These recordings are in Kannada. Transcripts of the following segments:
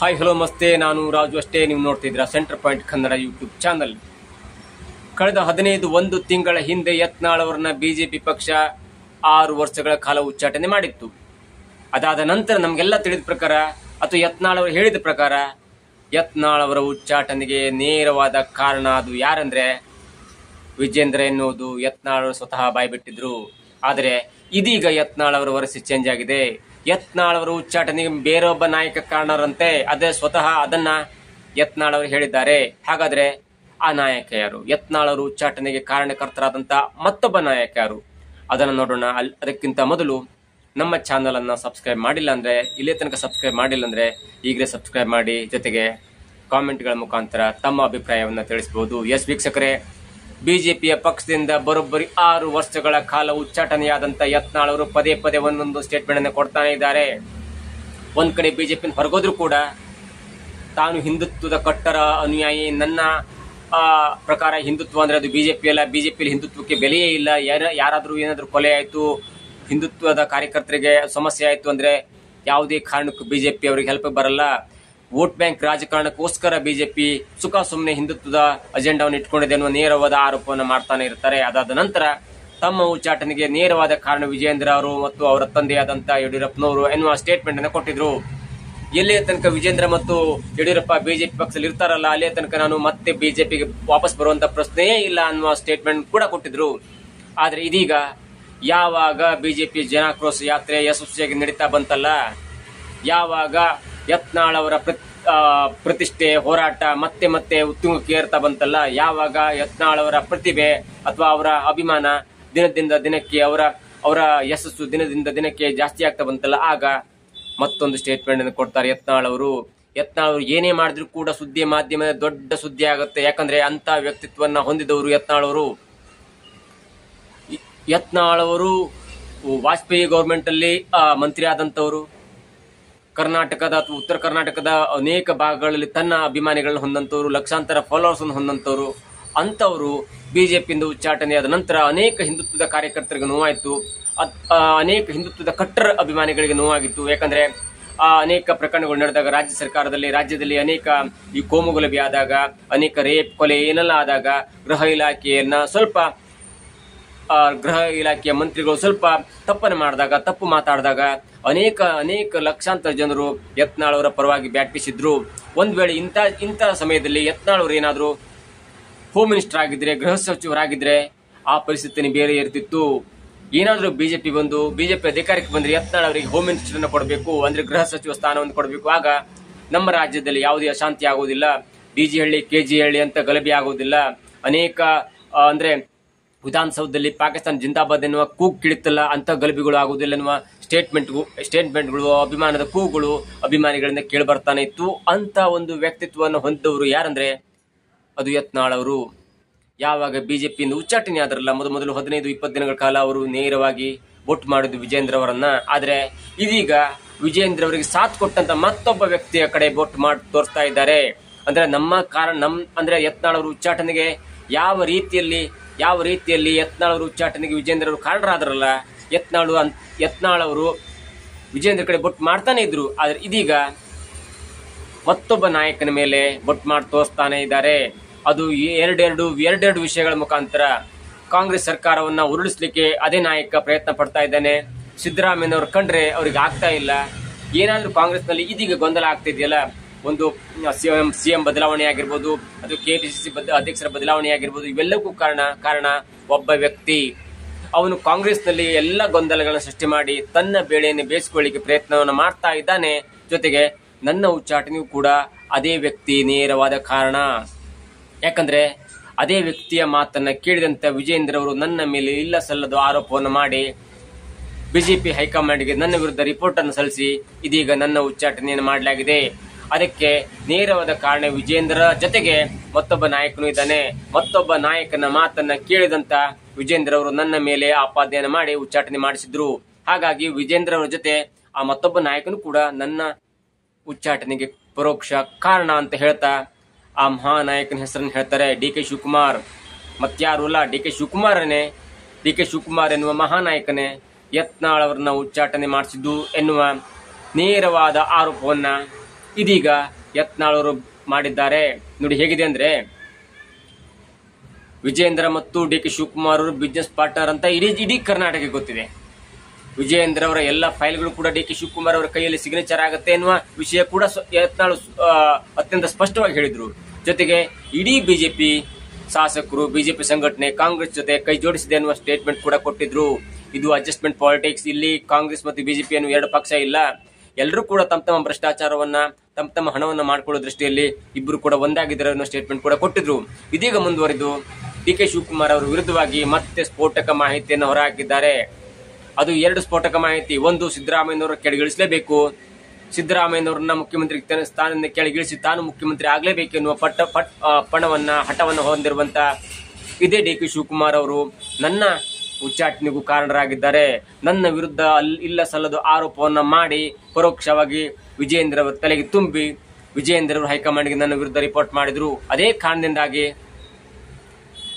ಹಾಯ್ ಹಲೋ ನಮಸ್ತೆ, ನಾನು ರಾಜು ಅಷ್ಟೇ. ನೀವು ನೋಡ್ತಿದ್ದೀರಾ centre point Kannada YouTube channel. ಕಳೆದ 15 ತಿಂಗಳ ಹಿಂದೆ ಯತ್ನಾಳ್ ಅವರನ್ನ ಬಿಜೆಪಿ ಪಕ್ಷ 6 ವರ್ಷಗಳ ಕಾಲ ಉಚ್ಚಾಟನೆ ಮಾಡಿತ್ತು. ಅದಾದ ನಂತರ ನಮಗೆಲ್ಲ ತಿಳಿದ ಪ್ರಕಾರ ಅಥವಾ ಯತ್ನಾಳ್ ಅವರು ಹೇಳಿದ ಪ್ರಕಾರ ಯತ್ನಾಳ್ ಅವರ ಉಚ್ಚಾಟನೆಗೆ ನೇರವಾದ ಕಾರಣ ಅದು ಯಾರಂದ್ರೆ ವಿಜೇಂದ್ರ ಎನ್ನುವುದು ಯತ್ನಾಳ್ ಅವರು ಸ್ವತಃ ಬಾಯ್ಬಿಟ್ಟಿದ್ರು. ಆದರೆ ಇದೀಗ ಯತ್ನಾಳ್ ಅವರ ವರಸಿ ಚೇಂಜ್ ಆಗಿದೆ. ಯತ್ನಾಳ್ ಅವರು ಉಚ್ಚಾಟನೆಗೆ ಬೇರೊಬ್ಬ ನಾಯಕ ಕಾರಣರಂತೆ. ಅದೇ ಸ್ವತಃ ಅದನ್ನ ಯತ್ನಾಳ್ ಅವರು ಹೇಳಿದ್ದಾರೆ. ಹಾಗಾದ್ರೆ ಆ ನಾಯಕ ಯಾರು? ಯತ್ನಾಳ್ ಅವರು ಉಚ್ಚಾಟನೆಗೆ ಕಾರಣಕರ್ತರಾದಂತ ಮತ್ತೊಬ್ಬ ನಾಯಕ ಯಾರು? ಅದನ್ನ ನೋಡೋಣ. ಅದಕ್ಕಿಂತ ಮೊದಲು ನಮ್ಮ ಚಾನಲ್ ಅನ್ನ ಸಬ್ಸ್ಕ್ರೈಬ್ ಮಾಡಿಲ್ಲ ಅಂದ್ರೆ, ಇಲ್ಲೇ ತನಕ ಸಬ್ಸ್ಕ್ರೈಬ್ ಮಾಡಿಲ್ಲ ಅಂದ್ರೆ ಈಗಲೇ ಸಬ್ಸ್ಕ್ರೈಬ್ ಮಾಡಿ. ಜೊತೆಗೆ ಕಾಮೆಂಟ್ಗಳ ಮುಖಾಂತರ ತಮ್ಮ ಅಭಿಪ್ರಾಯವನ್ನ ತಿಳಿಸಬಹುದು. ಎಸ್ ವೀಕ್ಷಕರೇ, ಬಿಜೆಪಿಯ ಪಕ್ಷದಿಂದ ಬರೋಬ್ಬರಿ 6 ವರ್ಷಗಳ ಕಾಲ ಉಚ್ಚಾಟನೆಯಾದಂತ ಯತ್ನಾಳ್ ಅವರು ಪದೇ ಪದೇ ಒಂದೊಂದು ಸ್ಟೇಟ್ಮೆಂಟ್ ಅನ್ನು ಕೊಡ್ತಾನೆ ಇದ್ದಾರೆ. ಒಂದ್ ಕಡೆ ಬಿಜೆಪಿ ಹೊರಗೋದ್ರು ಕೂಡ ತಾನು ಹಿಂದುತ್ವದ ಕಟ್ಟರ ಅನುಯಾಯಿ, ನನ್ನ ಪ್ರಕಾರ ಹಿಂದುತ್ವ ಅಂದ್ರೆ ಅದು ಬಿಜೆಪಿ ಅಲ್ಲ, ಬಿಜೆಪಿಯಲ್ಲಿ ಹಿಂದುತ್ವಕ್ಕೆ ಬೆಲೆಯೇ ಇಲ್ಲ, ಯಾರಾದ್ರೂ ಏನಾದ್ರೂ ಕೊಲೆ ಆಯ್ತು, ಹಿಂದುತ್ವದ ಕಾರ್ಯಕರ್ತರಿಗೆ ಸಮಸ್ಯೆ ಆಯ್ತು ಅಂದ್ರೆ ಯಾವುದೇ ಕಾರಣಕ್ಕೂ ಬಿಜೆಪಿ ಅವರಿಗೆ ಹೆಲ್ಪ್ ಬರಲ್ಲ. ವೋಟ್ ಬ್ಯಾಂಕ್ ರಾಜಕಾರಣಕ್ಕೋಸ್ಕರ ಬಿಜೆಪಿ ಸುಖ ಸುಮ್ಮನೆ ಹಿಂದುತ್ವದ ಅಜೆಂಡಾವನ್ನು ಇಟ್ಕೊಂಡಿದೆ ಅನ್ನುವ ನೇರವಾದ ಆರೋಪವನ್ನು ಮಾಡ್ತಾನೆ ಇರ್ತಾರೆ. ಅದಾದ ನಂತರ ತಮ್ಮ ಉಚ್ಚಾಟನೆಗೆ ನೇರವಾದ ಕಾರಣ ವಿಜೇಂದ್ರ ಅವರು ಮತ್ತು ಅವರ ತಂದೆಯಾದಂತ ಯಡಿಯೂರಪ್ಪನವರು ಎನ್ನುವ ಸ್ಟೇಟ್ಮೆಂಟ್ ಅನ್ನು ಕೊಟ್ಟಿದ್ರು. ಎಲ್ಲಿಯ ತನಕ ವಿಜೇಂದ್ರ ಮತ್ತು ಯಡಿಯೂರಪ್ಪ ಬಿಜೆಪಿ ಪಕ್ಷದಲ್ಲಿ ಇರ್ತಾರಲ್ಲ, ಅಲ್ಲಿಯ ತನಕ ನಾನು ಮತ್ತೆ ಬಿಜೆಪಿಗೆ ವಾಪಸ್ ಬರುವಂತ ಪ್ರಶ್ನೆಯೇ ಇಲ್ಲ ಅನ್ನುವ ಸ್ಟೇಟ್ಮೆಂಟ್ ಕೂಡ ಕೊಟ್ಟಿದ್ರು. ಆದ್ರೆ ಇದೀಗ ಯಾವಾಗ ಬಿಜೆಪಿ ಜನಾಕ್ರೋಶ ಯಾತ್ರೆ ಯಶಸ್ವಿಯಾಗಿ ನಡೀತಾ ಬಂತಲ್ಲ, ಯಾವಾಗ ಯತ್ನಾಳ್ ಅವರ ಪ್ರತಿಷ್ಠೆ ಹೋರಾಟ ಮತ್ತೆ ಮತ್ತೆ ಉತ್ತುಂಗಕ್ಕೆ ಏರ್ತಾ ಬಂತಲ್ಲ, ಯಾವಾಗ ಯತ್ನಾಳ್ ಅವರ ಪ್ರತಿಭೆ ಅಥವಾ ಅವರ ಅಭಿಮಾನ ದಿನದಿಂದ ದಿನಕ್ಕೆ ಅವರ ಯಶಸ್ಸು ದಿನದಿಂದ ದಿನಕ್ಕೆ ಜಾಸ್ತಿ ಆಗ್ತಾ ಬಂತಲ್ಲ, ಆಗ ಮತ್ತೊಂದು ಸ್ಟೇಟ್ಮೆಂಟ್ ಅನ್ನು ಕೊಡ್ತಾರೆ ಯತ್ನಾಳ್ ಅವರು. ಯತ್ನಾಳ್ ಅವರು ಏನೇ ಮಾಡಿದ್ರು ಕೂಡ ಸುದ್ದಿ ಮಾಧ್ಯಮದ ದೊಡ್ಡ ಸುದ್ದಿ ಆಗುತ್ತೆ. ಯಾಕಂದ್ರೆ ಅಂತ ವ್ಯಕ್ತಿತ್ವನ್ನ ಹೊಂದಿದವರು ಯತ್ನಾಳ್ ಅವರು. ಯತ್ನಾಳ್ ಅವರು ವಾಜಪೇಯಿ ಗವರ್ಮೆಂಟ್ ಅಲ್ಲಿ ಮಂತ್ರಿ ಆದಂತವರು, ಕರ್ನಾಟಕದ ಅಥವಾ ಉತ್ತರ ಕರ್ನಾಟಕದ ಅನೇಕ ಭಾಗಗಳಲ್ಲಿ ತನ್ನ ಅಭಿಮಾನಿಗಳನ್ನ ಹೊಂದಂತವರು, ಲಕ್ಷಾಂತರ ಫಾಲೋವರ್ಸ್ ಅನ್ನು ಹೊಂದಂತವರು. ಅಂತವರು ಬಿಜೆಪಿಯಿಂದ ಉಚ್ಚಾಟನೆಯಾದ ನಂತರ ಅನೇಕ ಹಿಂದುತ್ವದ ಕಾರ್ಯಕರ್ತರಿಗೆ ನೋವಾಯಿತು, ಅನೇಕ ಹಿಂದುತ್ವದ ಕಟ್ಟರ ಅಭಿಮಾನಿಗಳಿಗೆ ನೋವಾಗಿತ್ತು. ಯಾಕಂದ್ರೆ ಅನೇಕ ಪ್ರಕರಣಗಳು ನಡೆದಾಗ ರಾಜ್ಯದಲ್ಲಿ ಅನೇಕ ಈ ಕೋಮುಗಲಭೆ ಆದಾಗ, ಅನೇಕ ರೇಪ್ ಕೊಲೆ ಏನೆಲ್ಲ ಆದಾಗ ಗೃಹ ಇಲಾಖೆಯ ಮಂತ್ರಿಗಳು ಸ್ವಲ್ಪ ತಪ್ಪು ಮಾತಾಡಿದಾಗ ಅನೇಕ ಲಕ್ಷಾಂತರ ಜನರು ಯತ್ನಾಳ್ ಅವರ ಪರವಾಗಿ ಬ್ಯಾಟಿಸಿದ್ರು. ಒಂದ್ ವೇಳೆ ಇಂಥ ಸಮಯದಲ್ಲಿ ಯತ್ನಾಳ್ ಅವರು ಏನಾದ್ರು ಹೋಮ್ ಮಿನಿಸ್ಟರ್ ಆಗಿದ್ರೆ, ಗೃಹ ಸಚಿವರಾಗಿದ್ರೆ ಆ ಪರಿಸ್ಥಿತಿ ಬೇರೆ ಇರ್ತಿತ್ತು. ಏನಾದ್ರೂ ಬಿಜೆಪಿ ಅಧಿಕಾರಕ್ಕೆ ಬಂದ್ರೆ ಯತ್ನಾಳ್ ಅವರಿಗೆ ಹೋಮ್ ಮಿನಿಸ್ಟರ್ ಅನ್ನು ಕೊಡಬೇಕು, ಅಂದ್ರೆ ಗೃಹ ಸಚಿವ ಸ್ಥಾನವನ್ನು ಕೊಡಬೇಕು. ಆಗ ನಮ್ಮ ರಾಜ್ಯದಲ್ಲಿ ಯಾವುದೇ ಅಶಾಂತಿ ಆಗುವುದಿಲ್ಲ, ಡಿಜಿ ಹಳ್ಳಿ ಕೆಜಿ ಹಳ್ಳಿ ಅಂತ ಗಲಭೆ ಆಗುವುದಿಲ್ಲ. ಅನೇಕ ಅಂದ್ರೆ ವಿಧಾನಸೌಧದಲ್ಲಿ ಪಾಕಿಸ್ತಾನ ಜಿಂದಾಬಾದ್ ಎನ್ನುವ ಕೂಗು ಕಿಳಿತಲ್ಲ, ಅಂತ ಗಲಭೆಗಳು ಆಗುವುದಿಲ್ಲ ಎನ್ನುವ ಸ್ಟೇಟ್ಮೆಂಟ್ಗಳು, ಅಭಿಮಾನದ ಕೂಗುಗಳು ಅಭಿಮಾನಿಗಳಿಂದ ಕೇಳಿ ಬರ್ತಾನೆ ಇತ್ತು. ಅಂತ ಒಂದು ವ್ಯಕ್ತಿತ್ವವನ್ನು ಹೊಂದಿದವರು ಯಾರಂದ್ರೆ ಅದು ಯತ್ನಾಳ್ ಅವರು. ಯಾವಾಗ ಬಿಜೆಪಿಯಿಂದ ಉಚ್ಚಾಟನೆ ಆದ್ರಲ್ಲ, ಮೊದಲು 15-20 ದಿನಗಳ ಕಾಲ ಅವರು ನೇರವಾಗಿ ವೋಟ್ ಮಾಡಿದ್ದು ವಿಜೇಂದ್ರ ಅವರನ್ನ. ಆದ್ರೆ ಇದೀಗ ವಿಜೇಂದ್ರ ಅವರಿಗೆ ಸಾಥ್ ಕೊಟ್ಟಂತ ಮತ್ತೊಬ್ಬ ವ್ಯಕ್ತಿಯ ಕಡೆ ವೋಟ್ ಮಾಡಿ ತೋರಿಸ್ತಾ ಇದ್ದಾರೆ. ಅಂದ್ರೆ ಅಂದ್ರೆ ಯತ್ನಾಳ್ ಅವರು ಉಚ್ಚಾಟನೆಗೆ ಯಾವ ರೀತಿಯಲ್ಲಿ ಯತ್ನಾಳ್ ಅವರು ಉಚ್ಚಾಟನೆಗೆ ವಿಜೇಂದ್ರ ಅವರು ಕಾರಣರಾದ್ರಲ್ಲ, ಯತ್ನಾಳ್ ಅವರು ವಿಜೇಂದ್ರ ಕಡೆ ಬೊಟ್ಟು ಮಾಡ್ತಾನೆ ಇದ್ರು. ಆದ್ರೆ ಇದೀಗ ಮತ್ತೊಬ್ಬ ನಾಯಕನ ಮೇಲೆ ಬೊಟ್ಟು ಮಾಡಿ ತೋರಿಸ್ತಾನೆ ಇದ್ದಾರೆ. ಅದು ಎರಡೆರಡು ವಿಷಯಗಳ ಮುಖಾಂತರ ಕಾಂಗ್ರೆಸ್ ಸರ್ಕಾರವನ್ನ ಉರುಳಿಸ್ಲಿಕ್ಕೆ ಅದೇ ನಾಯಕ ಪ್ರಯತ್ನ ಪಡ್ತಾ ಇದ್ದಾನೆ. ಸಿದ್ದರಾಮಯ್ಯನವ್ರು ಕಂಡ್ರೆ ಅವ್ರಿಗೆ ಆಗ್ತಾ ಇಲ್ಲ. ಏನಾದ್ರೂ ಕಾಂಗ್ರೆಸ್ನಲ್ಲಿ ಇದೀಗ ಗೊಂದಲ ಆಗ್ತಿದೆಯಲ್ಲ, ಒಂದು ಸಿಎಂ ಬದಲಾವಣೆ ಆಗಿರ್ಬೋದು, ಅದು ಕೆಪಿಸಿಸಿ ಅಧ್ಯಕ್ಷರ ಬದಲಾವಣೆ ಆಗಿರ್ಬೋದು, ಇವೆಲ್ಲಕ್ಕೂ ಕಾರಣ ಒಬ್ಬ ವ್ಯಕ್ತಿ. ಅವನು ಕಾಂಗ್ರೆಸ್ನಲ್ಲಿ ಎಲ್ಲ ಗೊಂದಲಗಳನ್ನು ಸೃಷ್ಟಿ ಮಾಡಿ ತನ್ನ ಬೇಳೆಯನ್ನು ಬೇಯಿಸಿಕೊಳ್ಳಿಕ್ಕೆ ಪ್ರಯತ್ನವನ್ನು ಮಾಡ್ತಾ ಇದ್ದಾನೆ. ಜೊತೆಗೆ ನನ್ನ ಉಚ್ಚಾಟನೆಯೂ ಕೂಡ ಅದೇ ವ್ಯಕ್ತಿ ನೇರವಾದ ಕಾರಣ. ಯಾಕಂದ್ರೆ ಅದೇ ವ್ಯಕ್ತಿಯ ಮಾತನ್ನ ಕೇಳಿದಂತ ವಿಜೇಂದ್ರ ಅವರು ನನ್ನ ಮೇಲೆ ಇಲ್ಲ ಸಲ್ಲದ ಆರೋಪವನ್ನು ಮಾಡಿ ಬಿಜೆಪಿ ಹೈಕಮಾಂಡ್ಗೆ ನನ್ನ ವಿರುದ್ಧ ರಿಪೋರ್ಟ್ ಅನ್ನು ಸಲ್ಲಿಸಿ ಇದೀಗ ನನ್ನ ಉಚ್ಚಾಟನೆಯನ್ನು ಮಾಡಲಾಗಿದೆ. ಅದಕ್ಕೆ ನೇರವಾದ ಕಾರಣ ವಿಜೇಂದ್ರ ಜೊತೆಗೆ ಮತ್ತೊಬ್ಬ ನಾಯಕನು ಇದ್ದಾನೆ. ಮತ್ತೊಬ್ಬ ನಾಯಕನ ಮಾತನ್ನ ಕೇಳಿದಂತ ವಿಜೇಂದ್ರ ಅವರು ನನ್ನ ಮೇಲೆ ಆಪಾದನೆಯನ್ನು ಮಾಡಿ ಉಚ್ಚಾಟನೆ ಮಾಡಿಸಿದ್ರು. ಹಾಗಾಗಿ ವಿಜೇಂದ್ರ ಅವರ ಜೊತೆ ಆ ಮತ್ತೊಬ್ಬ ನಾಯಕನು ಕೂಡ ನನ್ನ ಉಚ್ಚಾಟನೆಗೆ ಪರೋಕ್ಷ ಕಾರಣ ಅಂತ ಹೇಳ್ತಾ ಆ ಮಹಾನಾಯಕನ ಹೆಸರನ್ನು ಹೇಳ್ತಾರೆ ಡಿ.ಕೆ. ಶಿವಕುಮಾರ್. ಮತ್ಯಾರು ಅಲ್ಲ, ಡಿ.ಕೆ. ಶಿವಕುಮಾರ್ ಎನ್ನುವ ಮಹಾನಾಯಕನೇ ಯತ್ನಾಳ್ ಅವರನ್ನ ಉಚ್ಚಾಟನೆ ಮಾಡಿಸಿದ್ದು ಎನ್ನುವ ನೇರವಾದ ಆರೋಪವನ್ನ ಇದೀಗ ಯತ್ನಾಳ್ ಅವರು ಮಾಡಿದ್ದಾರೆ. ನೋಡಿ ಹೇಗಿದೆ ಅಂದ್ರೆ, ವಿಜಯೇಂದ್ರ ಮತ್ತು ಡಿ.ಕೆ. ಶಿವಕುಮಾರ್ ಅವರು ಬಿಸ್ನೆಸ್ ಪಾರ್ಟ್ನರ್ ಅಂತ ಇಡೀ ಕರ್ನಾಟಕಕ್ಕೆ ಗೊತ್ತಿದೆ. ವಿಜಯೇಂದ್ರ ಅವರ ಎಲ್ಲ ಫೈಲ್ಗಳು ಕೂಡ ಡಿ.ಕೆ. ಶಿವಕುಮಾರ್ ಅವರ ಕೈಯಲ್ಲಿ ಸಿಗ್ನೇಚರ್ ಆಗುತ್ತೆ ಎನ್ನುವ ವಿಷಯ ಕೂಡ ಯತ್ನಾಳ್ ಅತ್ಯಂತ ಸ್ಪಷ್ಟವಾಗಿ ಹೇಳಿದ್ರು. ಜೊತೆಗೆ ಇಡೀ ಬಿಜೆಪಿ ಶಾಸಕರು, ಬಿಜೆಪಿ ಸಂಘಟನೆ ಕಾಂಗ್ರೆಸ್ ಜೊತೆ ಕೈ ಜೋಡಿಸಿದೆ ಎನ್ನುವ ಸ್ಟೇಟ್ಮೆಂಟ್ ಕೂಡ ಕೊಟ್ಟಿದ್ರು. ಇದು ಅಡ್ಜಸ್ಟ್ಮೆಂಟ್ ಪಾಲಿಟಿಕ್ಸ್. ಇಲ್ಲಿ ಕಾಂಗ್ರೆಸ್ ಮತ್ತು ಬಿಜೆಪಿ ಅನ್ನುವ ಎರಡು ಪಕ್ಷ ಇಲ್ಲ. ಎಲ್ಲರೂ ಕೂಡ ತಮ್ಮ ಭ್ರಷ್ಟಾಚಾರವನ್ನ, ತಮ್ಮ ಹಣವನ್ನ ಮಾಡಿಕೊಳ್ಳೋ ದೃಷ್ಟಿಯಲ್ಲಿ ಇಬ್ಬರು ಕೂಡ ಒಂದಾಗಿದ್ದಾರೆ ಅನ್ನೋ ಸ್ಟೇಟ್ಮೆಂಟ್ ಕೂಡ ಕೊಟ್ಟಿದ್ರು. ಇದೀಗ ಮುಂದುವರೆದು ಡಿ.ಕೆ. ಶಿವಕುಮಾರ್ ಅವರ ವಿರುದ್ಧವಾಗಿ ಮತ್ತೆ ಸ್ಫೋಟಕ ಮಾಹಿತಿಯನ್ನು ಹೊರಹಾಕಿದ್ದಾರೆ. ಅದು ಎರಡು ಸ್ಫೋಟಕ ಮಾಹಿತಿ. ಒಂದು, ಸಿದ್ದರಾಮಯ್ಯನವರ ಕೆಳಗಿಳಿಸಲೇಬೇಕು, ಸಿದ್ದರಾಮಯ್ಯನವರನ್ನ ಮುಖ್ಯಮಂತ್ರಿ ಸ್ಥಾನದಿಂದ ಕೆಳಗಿಳಿಸಿ ತಾನು ಮುಖ್ಯಮಂತ್ರಿ ಆಗಲೇಬೇಕೆನ್ನುವ ಹಠವನ್ನು ಹೊಂದಿರುವಂತ ಇದೇ ಡಿ.ಕೆ. ಶಿವಕುಮಾರ್ ಅವರು ನನ್ನ ಉಚ್ಚಾಟನೆಗೂ ಕಾರಣರಾಗಿದ್ದಾರೆ. ನನ್ನ ವಿರುದ್ಧ ಇಲ್ಲ ಸಲ್ಲದ ಆರೋಪವನ್ನ ಮಾಡಿ ಪರೋಕ್ಷವಾಗಿ ವಿಜಯೇಂದ್ರ ಅವರ ತಲೆಗೆ ತುಂಬಿ ವಿಜಯೇಂದ್ರ ಅವರು ಹೈಕಮಾಂಡ್ಗೆ ನನ್ನ ವಿರುದ್ಧ ರಿಪೋರ್ಟ್ ಮಾಡಿದ್ರು. ಅದೇ ಕಾರಣದಿಂದಾಗಿ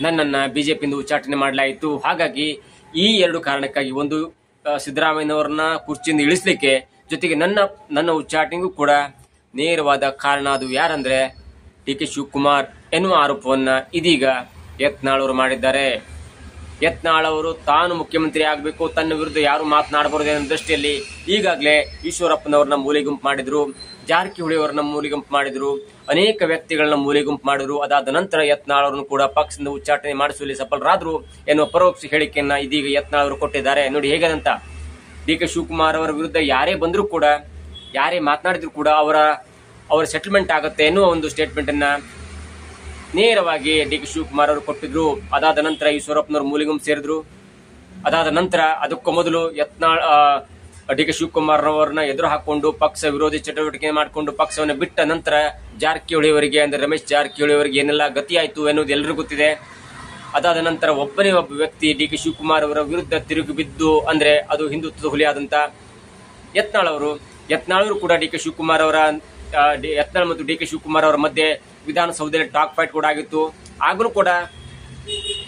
ನನ್ನನ್ನ ಬಿಜೆಪಿಯಿಂದ ಉಚ್ಚಾಟನೆ ಮಾಡಲಾಯಿತು. ಹಾಗಾಗಿ ಈ ಎರಡು ಕಾರಣಕ್ಕಾಗಿ, ಒಂದು ಸಿದ್ದರಾಮಯ್ಯನವರನ್ನ ಕುರ್ಚಿಯಿಂದ ಇಳಿಸಲಿಕ್ಕೆ, ಜೊತೆಗೆ ನನ್ನ ಉಚ್ಚಾಟನೆಗೂ ಕೂಡ ನೇರವಾದ ಕಾರಣ ಅದು ಯಾರಂದ್ರೆ ಡಿ.ಕೆ. ಶಿವಕುಮಾರ್ ಎನ್ನುವ ಆರೋಪವನ್ನ ಇದೀಗ ಯತ್ನಾಳ್ ಅವರು ಮಾಡಿದ್ದಾರೆ. ಯತ್ನಾಳ್ ಅವರು ತಾನು ಮುಖ್ಯಮಂತ್ರಿ ಆಗಬೇಕು, ತನ್ನ ವಿರುದ್ಧ ಯಾರು ಮಾತನಾಡಬಾರದು ಅನ್ನೋ ದೃಷ್ಟಿಯಲ್ಲಿ ಈಗಾಗಲೇ ಈಶ್ವರಪ್ಪನವರನ್ನ ಮೂಲೆಗುಂಪು ಮಾಡಿದ್ರು, ಜಾರಕಿಹೊಳಿ ಅವರನ್ನ ಮೂಲೆಗುಂಪು ಮಾಡಿದ್ರು, ಅನೇಕ ವ್ಯಕ್ತಿಗಳನ್ನ ಮೂಲೆಗುಂಪು ಮಾಡಿದ್ರು. ಅದಾದ ನಂತರ ಯತ್ನಾಳ್ ಅವರನ್ನು ಕೂಡ ಪಕ್ಷದಿಂದ ಉಚ್ಚಾಟನೆ ಮಾಡಿಸುವಲ್ಲಿ ಸಫಲರಾದ್ರು ಎನ್ನುವ ಪರೋಕ್ಷ ಹೇಳಿಕೆಯನ್ನ ಇದೀಗ ಯತ್ನಾಳ್ ಅವರು ಕೊಟ್ಟಿದ್ದಾರೆ. ನೋಡಿ ಹೇಗಂತ, ಡಿ.ಕೆ. ಶಿವಕುಮಾರ್ ಅವರ ವಿರುದ್ಧ ಯಾರೇ ಬಂದರೂ ಕೂಡ, ಯಾರೇ ಮಾತನಾಡಿದ್ರು ಕೂಡ ಅವರ ಸೆಟಲ್ಮೆಂಟ್ ಆಗುತ್ತೆ ಎನ್ನುವ ಒಂದು ಸ್ಟೇಟ್ಮೆಂಟ್ ಅನ್ನ ನೇರವಾಗಿ ಡಿ.ಕೆ. ಶಿವಕುಮಾರ್ ಅವರು ಕೊಟ್ಟಿದ್ರು. ಅದಾದ ನಂತರ ಈಶ್ವರಪ್ಪನವರು ಮೂಲೆಗುಂಪು ಸೇರಿದ್ರು. ಅದಾದ ನಂತರ ಅದಕ್ಕೂ ಮೊದಲು ಡಿ.ಕೆ. ಶಿವಕುಮಾರ್ ಅವರನ್ನ ಎದುರು ಹಾಕೊಂಡು ಪಕ್ಷ ವಿರೋಧಿ ಚಟುವಟಿಕೆ ಮಾಡಿಕೊಂಡು ಪಕ್ಷವನ್ನು ಬಿಟ್ಟ ನಂತರ ಜಾರಕಿಹೊಳಿ ಅವರಿಗೆ, ಅಂದ್ರೆ ರಮೇಶ್ ಜಾರಕಿಹೊಳಿ ಅವರಿಗೆ ಏನೆಲ್ಲ ಗತಿಯಾಯಿತು ಎನ್ನುವುದು ಎಲ್ಲರಿಗೂ ಗೊತ್ತಿದೆ. ಅದಾದ ನಂತರ ಒಬ್ಬ ವ್ಯಕ್ತಿ ಡಿ.ಕೆ. ಶಿವಕುಮಾರ್ ಅವರ ವಿರುದ್ಧ ತಿರುಗಿ ಬಿದ್ದು, ಅಂದ್ರೆ ಅದು ಹಿಂದುತ್ವದ ಹುಲಿಯಾದಂತ ಯತ್ನಾಳ್ ಅವರು ಕೂಡ ಡಿ.ಕೆ. ಶಿವಕುಮಾರ್ ಅವರ ಯತ್ನಾಳ್ ಮತ್ತು ಡಿ.ಕೆ. ಶಿವಕುಮಾರ್ ಅವರ ಮಧ್ಯೆ ವಿಧಾನಸೌಧದಲ್ಲಿ ಟಾಕ್ ಫೈಟ್ ಕೂಡ ಆಗಿತ್ತು. ಆಗಲೂ ಕೂಡ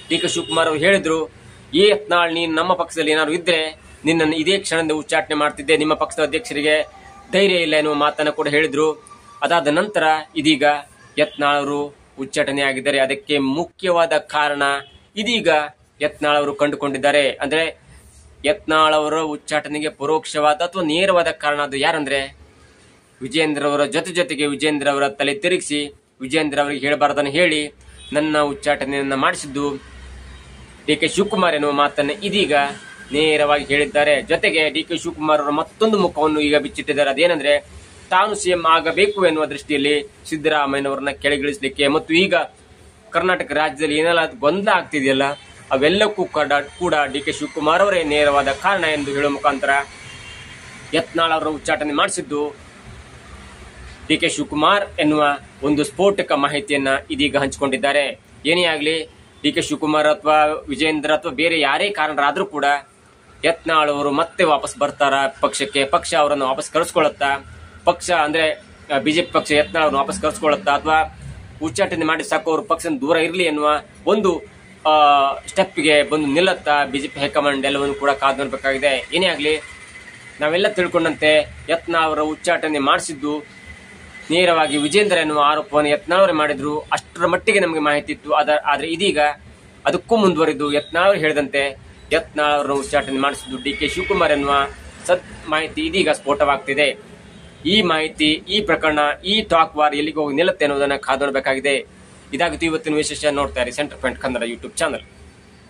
ಡಿ.ಕೆ. ಶಿವಕುಮಾರ್ ಅವರು ಹೇಳಿದ್ರು, ಈ ಯತ್ನಾಳ್ ನೀನು ನಮ್ಮ ಪಕ್ಷದಲ್ಲಿ ಏನಾದ್ರು ಇದ್ರೆ ನಿನ್ನನ್ನು ಇದೇ ಕ್ಷಣದಿಂದ ಉಚ್ಚಾಟನೆ ಮಾಡ್ತಿದ್ದೆ, ನಿಮ್ಮ ಪಕ್ಷದ ಅಧ್ಯಕ್ಷರಿಗೆ ಧೈರ್ಯ ಇಲ್ಲ ಎನ್ನುವ ಮಾತನ್ನ ಕೂಡ ಹೇಳಿದ್ರು. ಅದಾದ ನಂತರ ಇದೀಗ ಯತ್ನಾಳ್ ಅವರು ಉಚ್ಚಾಟನೆ ಆಗಿದ್ದಾರೆ. ಅದಕ್ಕೆ ಮುಖ್ಯವಾದ ಕಾರಣ ಇದೀಗ ಯತ್ನಾಳ್ ಅವರು ಕಂಡುಕೊಂಡಿದ್ದಾರೆ. ಅಂದ್ರೆ ಯತ್ನಾಳ್ ಅವರ ಉಚ್ಚಾಟನೆಗೆ ಪರೋಕ್ಷವಾದ ಅಥವಾ ನೇರವಾದ ಕಾರಣ ಅದು ಯಾರಂದ್ರೆ ವಿಜಯೇಂದ್ರ ಅವರ ಜೊತೆಗೆ ವಿಜಯೇಂದ್ರ ಅವರ ತಲೆ ತಿರುಗಿಸಿ ವಿಜಯೇಂದ್ರ ಅವರಿಗೆ ಹೇಳಬಾರದನ್ನು ಹೇಳಿ ನನ್ನ ಉಚ್ಚಾಟನೆಯನ್ನ ಮಾಡಿಸಿದ್ದು ಡಿ.ಕೆ. ಶಿವಕುಮಾರ್ ಎನ್ನುವ ಮಾತನ್ನ ಇದೀಗ ನೇರವಾಗಿ ಹೇಳಿದ್ದಾರೆ. ಜೊತೆಗೆ ಡಿ.ಕೆ. ಶಿವಕುಮಾರ್ ಅವರ ಮತ್ತೊಂದು ಮುಖವನ್ನು ಈಗ ಬಿಚ್ಚಿಟ್ಟಿದ್ದಾರೆ. ಅದೇನೆಂದ್ರೆ, ತಾನು ಸಿಎಂ ಆಗಬೇಕು ಎನ್ನುವ ದೃಷ್ಟಿಯಲ್ಲಿ ಸಿದ್ದರಾಮಯ್ಯನವರನ್ನ ಕೆಳಗಿಳಿಸಲಿಕ್ಕೆ ಮತ್ತು ಈಗ ಕರ್ನಾಟಕ ರಾಜ್ಯದಲ್ಲಿ ಏನೆಲ್ಲ ಗೊಂದಲ ಆಗ್ತಿದೆಯಲ್ಲ ಅವೆಲ್ಲಕ್ಕೂ ಕೂಡ ಡಿ.ಕೆ. ಶಿವಕುಮಾರ್ ಅವರೇ ನೇರವಾದ ಕಾರಣ ಎಂದು ಹೇಳುವ ಮುಖಾಂತರ ಯತ್ನಾಳ್ ಅವರ ಉಚ್ಚಾಟನೆ ಮಾಡಿಸಿದ್ದು ಡಿ.ಕೆ. ಶಿವಕುಮಾರ್ ಎನ್ನುವ ಒಂದು ಸ್ಫೋಟಕ ಮಾಹಿತಿಯನ್ನ ಇದೀಗ ಹಂಚಿಕೊಂಡಿದ್ದಾರೆ. ಏನೇ ಆಗಲಿ, ಡಿ.ಕೆ. ಶಿವಕುಮಾರ್ ಅಥವಾ ವಿಜಯೇಂದ್ರ ಅಥವಾ ಬೇರೆ ಯಾರೇ ಕಾರಣರಾದ್ರೂ ಕೂಡ ಯತ್ನಾಳ್ ಅವರು ಮತ್ತೆ ವಾಪಸ್ ಬರ್ತಾರ ಪಕ್ಷಕ್ಕೆ, ಪಕ್ಷ ಅವರನ್ನು ವಾಪಸ್ ಕರೆಸ್ಕೊಳ್ಳುತ್ತಾ, ಪಕ್ಷ ಅಂದ್ರೆ ಬಿಜೆಪಿ ಪಕ್ಷ ಯತ್ನಾಳ್ ಅವರನ್ನು ವಾಪಸ್ ಕರೆಸ್ಕೊಳ್ಳುತ್ತಾ ಅಥವಾ ಉಚ್ಚಾಟನೆ ಮಾಡಿ ಸಾಕು ಅವರು ಪಕ್ಷದಿಂದ ದೂರ ಇರಲಿ ಎನ್ನುವ ಒಂದು ಸ್ಟೆಪ್ಗೆ ಬಂದು ನಿಲ್ಲುತ್ತಾ ಬಿಜೆಪಿ ಹೈಕಮಾಂಡ್ ಎಲ್ಲವನ್ನು ಕೂಡ ಕಾದು ನೋಡಬೇಕಾಗಿದೆ. ಏನೇ ಆಗಲಿ, ನಾವೆಲ್ಲ ತಿಳ್ಕೊಂಡಂತೆ ಯತ್ನಾಳ್ ಅವರ ಉಚ್ಚಾಟನೆ ಮಾಡಿಸಿದ್ದು ನೇರವಾಗಿ ವಿಜೇಂದ್ರ ಎನ್ನುವ ಆರೋಪವನ್ನು ಯತ್ನಾಳ್ ಅವರೇ ಮಾಡಿದ್ರು. ಅಷ್ಟರ ಮಟ್ಟಿಗೆ ನಮಗೆ ಮಾಹಿತಿ ಇತ್ತು. ಆದ್ರೆ ಇದೀಗ ಅದಕ್ಕೂ ಮುಂದುವರಿದು ಯತ್ನಾಳ್ ಅವರು ಹೇಳಿದಂತೆ ಯತ್ನಾಳ್ ಅವರನ್ನು ಉಚ್ಚಾಟನೆ ಮಾಡಿಸಿದ್ದು ಡಿ.ಕೆ. ಶಿವಕುಮಾರ್ ಎನ್ನುವ ಮಾಹಿತಿ ಇದೀಗ ಸ್ಫೋಟವಾಗ್ತಿದೆ. ಈ ಮಾಹಿತಿ, ಈ ಪ್ರಕರಣ, ಈ ಟಾಕ್ ವಾರ್ ಎಲ್ಲಿಗೆ ಹೋಗಿ ನಿಲ್ಲುತ್ತೆ ಅನ್ನೋದನ್ನ ಕಾದು ನೋಡಬೇಕಾಗಿದೆ. ಇದಾಗಿತ್ತು ಇವತ್ತಿನ ವಿಶೇಷ. ನೋಡ್ತಾ ಇರಿ centre point Kannada YouTube channel.